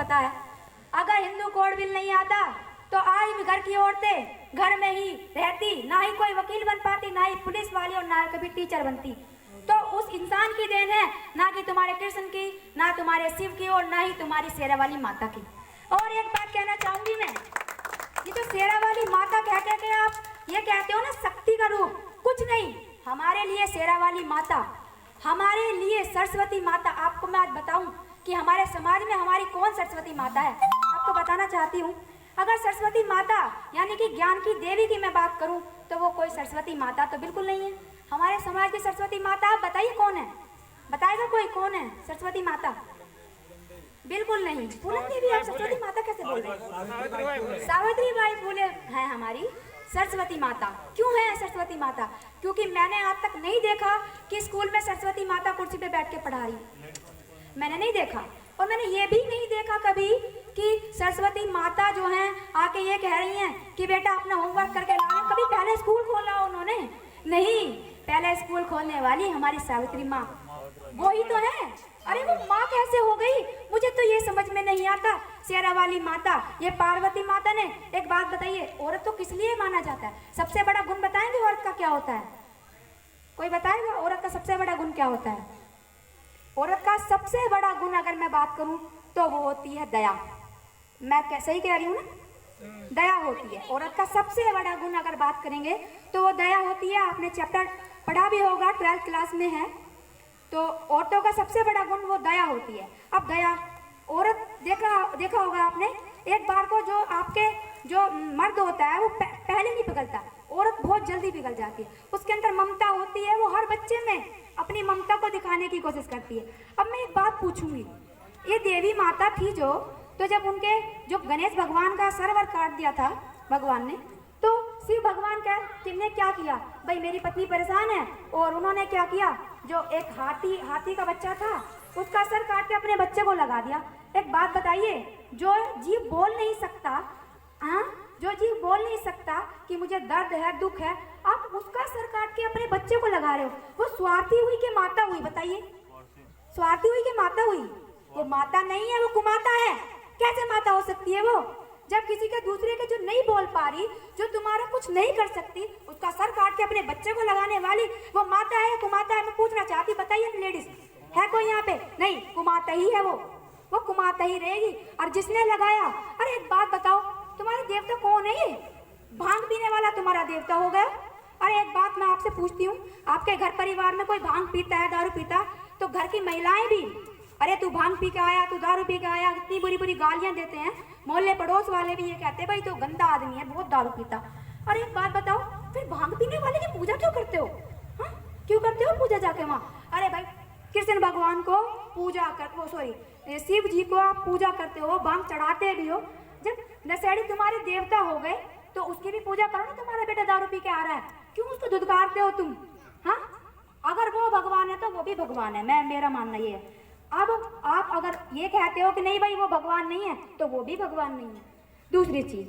पता है। अगर हिंदू कोड बिल नहीं आता तो आज भी घर की औरतें घर में ही रहती, ना ही कोई वकील बन पाती, ना ही पुलिस वाली और ना कभी टीचर बनती। तो उस इंसान की देन है, ना कि तुम्हारे कृष्ण की, ना तुम्हारे शिव की और ना ही तुम्हारी शेरा वाली माता की। और एक बात कहना चाहूंगी मैं, ये तो शेरा वाली माता कह के आप ये कहते हो ना शक्ति का रूप, कुछ नहीं। हमारे लिए शेरा वाली माता, हमारे लिए सरस्वती माता। आपको मैं आज बताऊं कि हमारे समाज में हमारी कौन सरस्वती माता है, आपको बताना चाहती हूँ। अगर सरस्वती माता यानी कि ज्ञान की देवी की मैं बात करूं तो वो कोई सरस्वती माता तो बिल्कुल नहीं है। हमारे समाज की सरस्वती माता आप बताइए कौन है, बताएगा कोई कौन है सरस्वती माता? बिल्कुल नहीं। फूलन देवी आप सरस्वती माता कैसे बोल रहे हैं? सावित्री बाई फूले है हमारी सरस्वती माता। क्यों है सरस्वती माता? क्योंकि मैंने आज तक नहीं देखा कि स्कूल में सरस्वती माता कुर्सी पे बैठ के पढ़ा रही, मैंने नहीं देखा। और मैंने ये भी नहीं देखा कभी कि सरस्वती माता जो हैं आके ये कह रही हैं कि बेटा अपना होमवर्क करके लाओ। कभी पहले स्कूल खोला उन्होंने? नहीं, पहले स्कूल खोलने वाली हमारी सावित्री माँ, वो ही तो है। अरे वो माँ कैसे हो गई, मुझे तो ये समझ में नहीं आता। शेरा वाली माता, ये पार्वती माता ने, एक बात बताइए, औरत तो किस लिए माना जाता है? सबसे बड़ा गुण बताएंगे औरत का क्या होता है? कोई बताएगा औरत का सबसे बड़ा गुण क्या होता है? औरत का सबसे बड़ा गुण अगर मैं बात करूं तो वो होती है दया। मैं सही कह रही हूँ ना? दया होती है औरत का सबसे बड़ा गुण। अगर बात करेंगे तो वो दया होती है। आपने चैप्टर पढ़ा भी होगा, 12th क्लास में है। तो औरतों का सबसे बड़ा गुण वो दया होती है। अब दया, औरत देखा होगा आपने, एक बार को जो आपके जो मर्द होता है वो पहले नहीं पिघलता, औरत बहुत जल्दी पिघल जाती है। उसके अंदर ममता होती है, वो हर बच्चे में अपनी ममता को दिखाने की कोशिश करती है। अब मैं एक बात पूछूंगी, ये देवी माता थी जो, तो जब उनके जो गणेश भगवान का सरवर काट दिया था भगवान ने, तो शिव भगवान ने क्या किया? भाई मेरी पत्नी परेशान है, और उन्होंने क्या किया? जो एक हाथी का बच्चा था उसका सर काट के अपने बच्चे को लगा दिया। एक बात बताइए, जो जीव बोल नहीं सकता, हाँ, जो जीव बोल नहीं सकता कि मुझे दर्द है, दुख है, आप उसका सर काट के अपने बच्चे को लगा रहे हो। वो स्वार्थी हुई कि माता हुई? बताइए, स्वार्थी हुई कि माता हुई? वो माता नहीं है, वो कुमाता है। कैसे माता हो सकती है वो? जब किसी के दूसरे के जो नहीं बोल पा रही, जो तुम्हारा कुछ नहीं कर सकती, उसका सर काट के अपने बच्चे को लगाने वाली वो माता है कुमाता है? मैं पूछना चाहती, बताइए लेडीज, है कोई यहाँ पे? नहीं, कुमाता ही है वो कुमाता ही रहेगी। और जिसने लगाया, अरे एक बात बताओ, तुम्हारे देवता कौन है? ये भांग पीने वाला तुम्हारा देवता हो गया। अरे एक बात मैं आपसे पूछती हूँ, आपके घर परिवार में कोई भांग पीता है, दारू पीता, तो घर की महिलाएं भी, अरे तू भांग पी के आया, तू दारू पी के आया, इतनी बुरी बुरी गालियां देते हैं। मोहल्ले पड़ोस वाले भी ये कहते हैं भाई तो गंदा आदमी है, बहुत दारू पीता। अरे एक बात बताओ, फिर भांग पीने वाले की पूजा क्यों करते हो? हाँ, क्यों करते हो पूजा जाके वहाँ? अरे भाई कृष्ण भगवान को पूजा कर, वो सॉरी शिव जी को आप पूजा करते हो, भांग चढ़ाते भी हो। जब नशेड़ी तुम्हारे देवता हो गए तो उसकी भी पूजा करो ना। तुम्हारा बेटा दारू पी के आ रहा है, क्यों उसको धुतकारते हो तुम? हाँ, अगर वो भगवान है तो वो भी भगवान है, मेरा मानना ये है। अब आप अगर ये कहते हो कि नहीं भाई वो भगवान नहीं है, तो वो भी भगवान नहीं है। दूसरी चीज,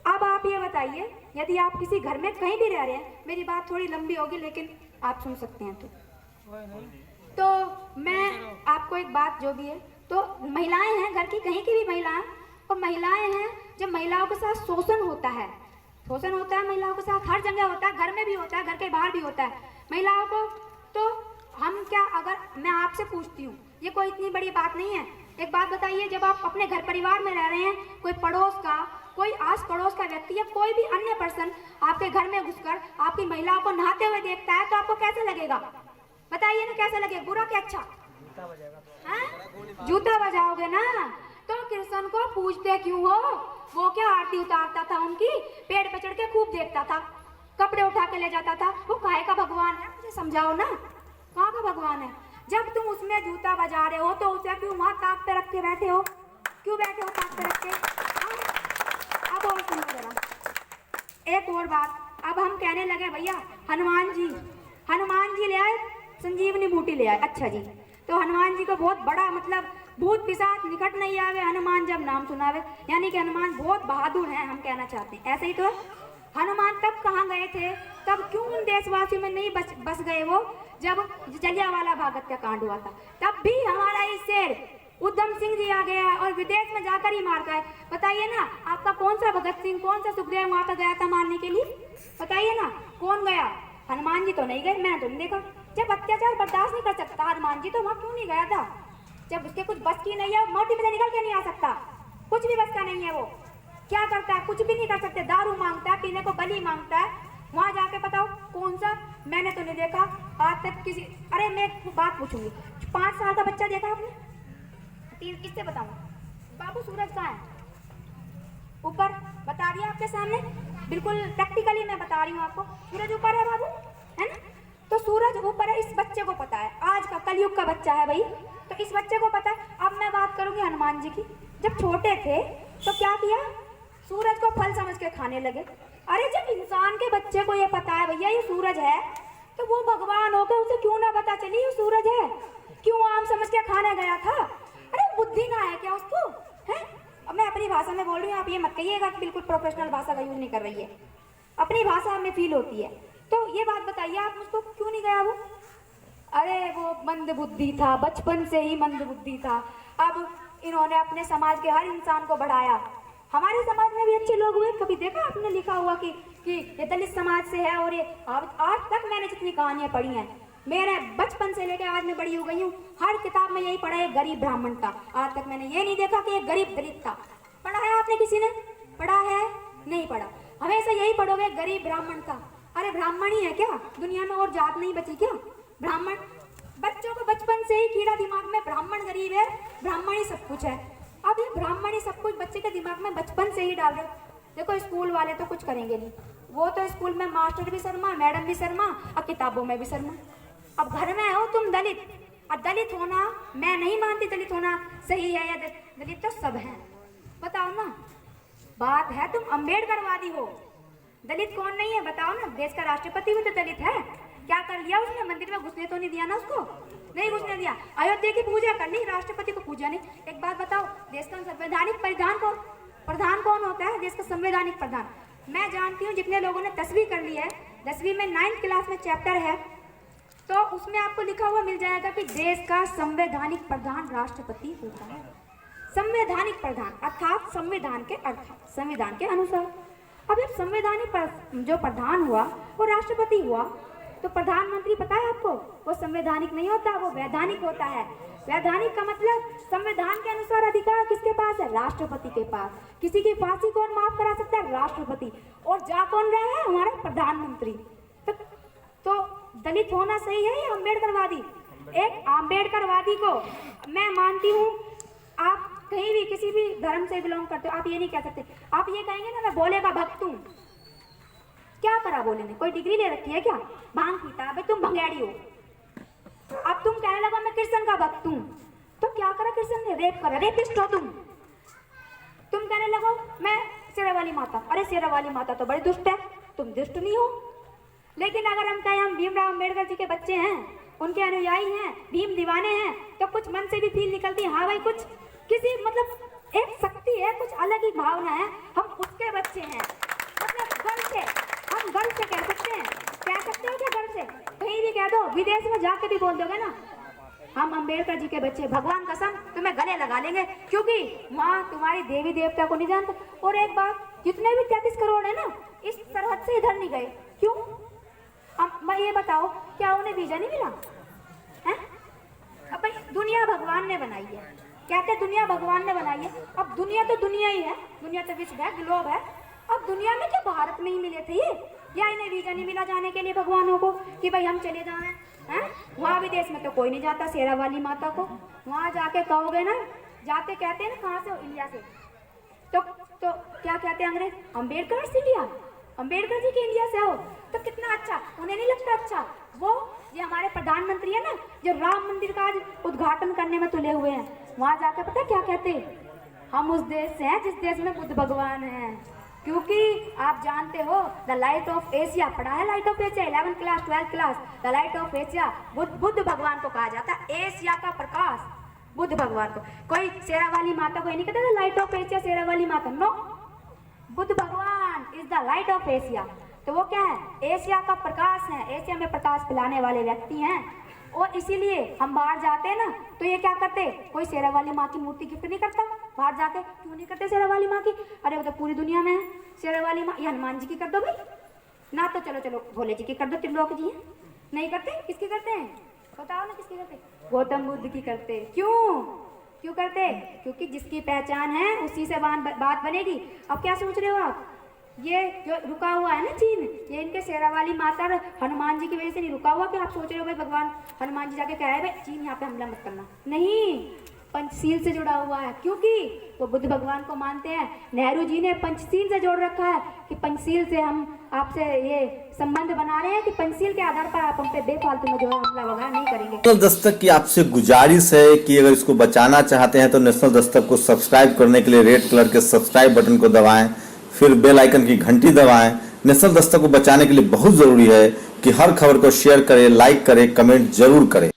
अब आप ये बताइए, यदि आप किसी घर में कहीं भी रह रहे हैं, मेरी बात थोड़ी लंबी होगी लेकिन आप सुन सकते हैं, तो मैं आपको एक बात जो भी है, तो महिलाएं हैं घर की, कहीं की भी महिलाएं, और महिलाएं हैं, जब महिलाओं के साथ शोषण होता है महिलाओं के साथ, हर जगह होता है, घर में भी होता है, घर के बाहर भी होता है महिलाओं को। तो हम क्या, अगर मैं आपसे पूछती हूँ, ये कोई इतनी बड़ी बात नहीं है, एक बात बताइए, जब आप अपने घर परिवार में रह रहे हैं, कोई पड़ोस का, कोई आस पड़ोस का व्यक्ति या कोई भी अन्य पर्सन आपके घर में घुसकर आपकी महिलाओं को नहाते हुए देखता है, तो आपको कैसे लगेगा? बताइए ना, कैसे लगेगा? बुरा क्या अच्छा? जूता बजाओगे ना। तो कृष्ण को पूछते क्यों हो? वो क्या आरती उतारता था उनकी, पेड़ पे चढ़ के खूब देखता था, कपड़े उठा के ले जाता था, वो काहे का भगवान है? मुझे समझाओ ना, कहाँ का भगवान है? जब तुम उसमें जूता बजा रहे हो तो उसे क्यों वहां ताक पे रख के बैठे हो? क्यों बैठे हो ताक पे रख के? अब और सुनो जरा, एक और बात। अब हम कहने लगे भैया हनुमान जी ले आए, संजीवनी बूटी ले आए। अच्छा जी, तो हनुमान जी को बहुत बड़ा, मतलब भूत पिशाच निकट नहीं आवे, हनुमान जब नाम सुनावे, यानी कि हनुमान बहुत बहादुर हैं, हम कहना चाहते हैं। ऐसे ही तो हनुमान तब कहाँ गए थे, तब क्यों उन देशवासियों में नहीं बस गए वो, जब जलियांवाला बाग का कांड हुआ था, तब भी हमारा ही शेर उधम सिंह जी आ गया और विदेश में जाकर ही मार गए। बताइए ना, आपका कौन सा भगत सिंह, कौन सा सुखदेव वहां पर गया था मारने के लिए? बताइए ना, कौन गया? हनुमान जी तो नहीं गए, मैंने तो नहीं देखा। जब अत्याचार बर्दाश्त नहीं कर सकता हनुमान जी तो वहां क्यों नहीं गया था? जब उसके कुछ बस की नहीं है, मोटी में निकल के नहीं आ सकता, कुछ भी बस का नहीं है। वो क्या करता है? कुछ भी नहीं कर सकते। दारू मांगता है, पीने को बली मांगता है। वहां जाके बताओ कौन सा? मैंने तो नहीं देखा आज तक किसी। अरे मैं एक बात पूछूंगी, 5 साल का बच्चा देखा आपने? 3 किससे बताऊं? बाबू सूरज कहाँ है? ऊपर बता दिया आपके सामने, बिल्कुल प्रैक्टिकली मैं बता रही हूँ आपको। सूरज ऊपर है बाबू, है ना? तो सूरज ऊपर है, इस बच्चे को पता है। आज का कलयुग का बच्चा है भाई, तो इस बच्चे को पता है। अब मैं बात करूंगी हनुमान जी की। जब छोटे थे तो क्या किया? सूरज को फल समझ के खाने लगे। अरे जब इंसान के बच्चे को ये पता है भैया ये सूरज है, तो वो भगवान होकर उसे क्यों ना पता चली ये सूरज है? क्यों आम समझ के खाने गया था? अरे बुद्धि ना है क्या उसको? है? अब मैं अपनी भाषा में बोल रही हूँ, आप ये मत कहिएगा कि बिल्कुल प्रोफेशनल भाषा का यूज नहीं कर रही है। अपनी भाषा हमें फील होती है। तो ये बात बताइए आप मुझको, क्यों नहीं गया वो? अरे वो मंद बुद्धि था, बचपन से ही मंद बुद्धि था। अब इन्होंने अपने समाज के हर इंसान को बढ़ाया। हमारे समाज में भी अच्छे लोग हुए। कभी देखा आपने लिखा हुआ कि ये दलित समाज से है? और ये आज तक मैंने जितनी कहानियां पढ़ी हैं, मेरे बचपन से लेकर आज मैं बड़ी हो गई हूँ, हर किताब में यही पढ़ा है, गरीब ब्राह्मण था। आज तक मैंने ये नहीं देखा कि एक गरीब दलित था। पढ़ा है आपने? किसी ने पढ़ा है? नहीं पढ़ा। हमेशा यही पढ़ोगे गरीब ब्राह्मण था। अरे ब्राह्मण ही है क्या दुनिया में? और जात नहीं बची क्या? ब्राह्मण। बच्चों को बचपन से ही कीड़ा दिमाग में, ब्राह्मण गरीब है, ब्राह्मण ही सब कुछ है। अब ये ब्राह्मण ही सब कुछ बच्चे के दिमाग में बचपन से ही डाल रहे। देखो स्कूल वाले तो कुछ करेंगे नहीं, वो तो स्कूल में मास्टर भी शर्मा, मैडम भी शर्मा और किताबों में भी शर्मा। अब घर में हो तुम दलित, और दलित होना, मैं नहीं मानती दलित होना सही है या दलित तो सब है। बताओ ना, बात है तुम अम्बेडकरवादी हो, दलित कौन नहीं है बताओ ना? देश का राष्ट्रपति भी तो दलित है। क्या कर लिया उसने? मंदिर में घुसने तो नहीं दिया ना उसको? नहीं घुसने दिया। अयोध्या की पूजा कर ली, राष्ट्रपति को पूजा नहीं। एक बात बताओ, देश का संवैधानिक प्रधान कौन होता है? देश का संवैधानिक प्रधान। मैं जानती हूँ जितने लोगों ने 10वीं कर ली है, 10वीं में 9th क्लास में चैप्टर है, तो उसमें आपको लिखा हुआ मिल जाएगा कि देश का संवैधानिक प्रधान राष्ट्रपति होता है। संवैधानिक प्रधान अर्थात संविधान के अर्थात संविधान के अनुसार। अब एक संवैधानिक जो प्रधान हुआ वो राष्ट्रपति हुआ, तो प्रधानमंत्री पता है आपको? वो संवैधानिक नहीं होता, वो वैधानिक होता है। वैधानिक का मतलब संविधान के अनुसार अधिकार किसके पास है? राष्ट्रपति के पास। किसी की फांसी कौन माफ करा सकता है? राष्ट्रपति। और जा कौन रहा है? हमारा प्रधानमंत्री। तो दलित होना सही है या अम्बेडकरवादी? एक अम्बेडकरवादी को मैं मानती हूँ। आप कहीं भी किसी भी धर्म से बिलोंग करते हो, आप ये नहीं कह सकते। आप ये कहेंगे ना मैं भोले का भक्त हूँ। क्या करा भोले ने? कोई डिग्री ले रखी है क्या? भांग पीता, भाई तुम भंगेड़ी हो। अब तुम कहने लगा मैं कृष्ण का भक्त हूँ, तो क्या करा कृष्ण ने? रेप करा, रेपिस्ट हो तुम। तुम कहने लगो मैं शेरा वाली माता, अरे शेरा वाली माता तो बड़ी दुष्ट है, तुम दुष्ट नहीं हो। लेकिन अगर हम कहें हम भीमराव अम्बेडकर जी के बच्चे हैं, उनके अनुयायी हैं, भीम दीवाने हैं, तो कुछ मन से भी फील निकलती है, हाँ भाई कुछ किसी मतलब एक शक्ति है, कुछ अलग ही भावना है, हम उसके बच्चे हैं। मतलब गर्व से, हम गर्व से कह सकते हैं। कह सकते हो क्या गर्व से? कहीं भी कह दो, विदेश में जाके भी बोल दोगे ना हम अम्बेडकर जी के बच्चे, भगवान कसम तुम्हें गले लगा लेंगे, क्योंकि माँ तुम्हारी देवी देवता को नहीं जानता। और एक बात, जितने भी 33 करोड़ है ना, इस सरहद से इधर नहीं गए, क्यों? अब मैं ये बताओ, क्या उन्हें वीजा नहीं मिला है? अब भाई दुनिया भगवान ने बनाई है, कहते दुनिया भगवान ने बनाई है। अब दुनिया तो दुनिया ही है, दुनिया तो विश्व है, ग्लोब है। अब दुनिया में क्या भारत में ही मिले थे ये? या इन्हें वीजा नहीं मिला जाने के लिए भगवानों को कि भाई हम चले जाएं? हैं? वहाँ विदेश में तो कोई नहीं जाता शेरा वाली माता को। वहाँ जाके कहोगे ना, जाते कहते हैं ना कहाँ से हो? इंडिया से। तो क्या कहते हैं अंग्रेज? अम्बेडकर से इंडिया, अम्बेडकर जी के इंडिया से हो, तो कितना अच्छा। उन्हें नहीं लगता अच्छा? वो ये हमारे प्रधानमंत्री है ना, जो राम मंदिर का आज उद्घाटन करने में तुले हुए हैं, वहाँ जाकर पता है क्या कहते हैं? हम उस देश से हैं जिस देश में बुद्ध भगवान है। क्योंकि आप जानते हो द लाइट ऑफ एशिया, पढ़ा है light of Asia 11th class 12th class. The light of Asia Buddha भगवान को कहा जाता है, एशिया का प्रकाश बुद्ध भगवान को। कोई शेरा वाली माता को ये नहीं कहता लाइट ऑफ एशिया शेरा वाली माता, नो, बुद्ध भगवान is the light of Asia. तो वो क्या है? एशिया का प्रकाश है, एशिया में प्रकाश फैलाने वाले व्यक्ति हैं। और इसीलिए हम बाहर जाते हैं ना, तो ये क्या करते, कोई शेरा वाली माँ की मूर्ति गिफ्ट नहीं करता बाहर जाके। क्यों नहीं करते शेरा वाली माँ की? अरे वो तो पूरी दुनिया में है शेरा वाली माँ। ये हनुमान जी की कर दो भाई ना, तो चलो चलो भोले जी की कर दो, त्रिलोक जी हैं। नहीं करते, किसकी करते हैं बताओ ना, किसकी करते? गौतम बुद्ध की करते। क्यों करते? क्योंकि जिसकी पहचान है उसी से बात बनेगी। अब क्या सोच रहे हो आप, ये जो रुका हुआ है ना चीन, ये इनके शेरा वाली माता और हनुमान जी की वजह से नहीं रुका हुआ कि आप सोच रहे हो भाई भगवान हनुमान जी जाके कह रहे भाई चीन यहाँ पे हमला मत करना। नहीं, पंचशील से जुड़ा हुआ है, क्योंकि वो बुद्ध भगवान को मानते हैं। नेहरू जी ने पंचशील से जोड़ रखा है कि पंचशील से हम आपसे ये संबंध बना रहे हैं कि पंचशील के आधार पर आप हम पे बेफालतू में जो है हमला वगैरह नहीं करेंगे। नेशनल दस्तक की आपसे गुजारिश है कि अगर इसको बचाना चाहते हैं तो नेशनल दस्तक को सब्सक्राइब करने के लिए रेड कलर के सब्सक्राइब बटन को दबाएं, फिर बेल आइकन की घंटी दबाएं। नेशनल दस्तक को बचाने के लिए बहुत जरूरी है कि हर खबर को शेयर करें, लाइक करें, कमेंट जरूर करें।